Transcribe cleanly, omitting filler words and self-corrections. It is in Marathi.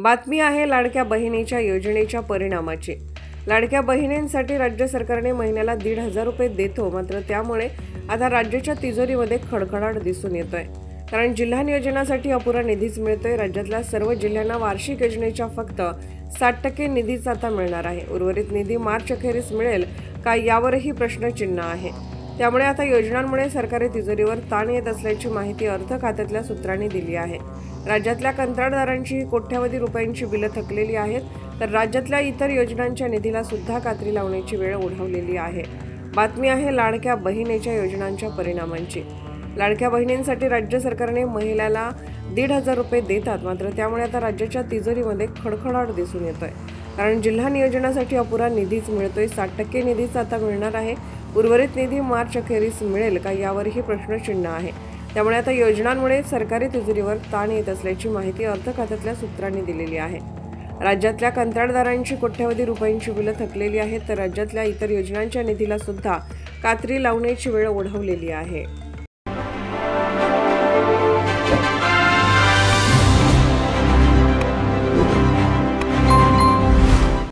बातमी आहे लाडक्या बहिणीच्या योजनेच्या परिणामाची। लाडक्या बहिणींसाठी राज्य सरकारने महिन्याला 1,500 रुपये देतो, मात्र त्यामुळे आता राज्याच्या तिजोरीमध्ये खडखडाट दिसून येतोय। कारण जिल्हा नियोजनासाठी अपुरा निधीच मिळतोय। राज्यातल्या सर्व जिल्ह्यांना वार्षिक योजनेच्या फक्त 60% निधीच आता मिळणार आहे। उर्वरित निधी मार्च अखेरीस मिळेल का यावरही प्रश्नचिन्ह आहे। त्यामुळे आता योजनांमुळे सरकारी तिजोरीवर ताण येत असल्याची माहिती अर्थ खात्यातल्या सूत्रांनी दिली आहे। राज्यातल्या कंत्राटदारांची कोट्यवधी रुपयांची बिलं थकलेली आहेत, तर राज्यातल्या इतर योजनांच्या निधीला सुद्धा कात्री लावण्याची वेळ ओढवलेली आहे। बातमी आहे लाडक्या बहिणीच्या योजनांच्या परिणामांची। लाडक्या बहिणींसाठी राज्य सरकारने महिन्याला 1,500 रुपये देतात, मात्र त्यामुळे आता राज्याच्या तिजोरीमध्ये खडखडाट दिसून येतोय। कारण जिल्हा नियोजनासाठी अपुरा निधीच मिळतोय। 60% निधीच आता मिळणार आहे। उर्वरित निधी मार्च अखेरीस मिळेल का यावरही प्रश्नचिन्ह आहे। त्यामुळे आता योजनांमुळे सरकारी तिजोरीवर ताण येत असल्याची माहिती अर्थ खात्यातल्या सूत्रांनी दिलेली आहे। राज्यातल्या कंत्राटदारांची कोट्यवधी रुपयांची बिलं थकलेली आहेत, तर राज्यातल्या इतर योजनांच्या निधीला सुद्धा कात्री लावण्याची वेळ ओढवलेली आहे।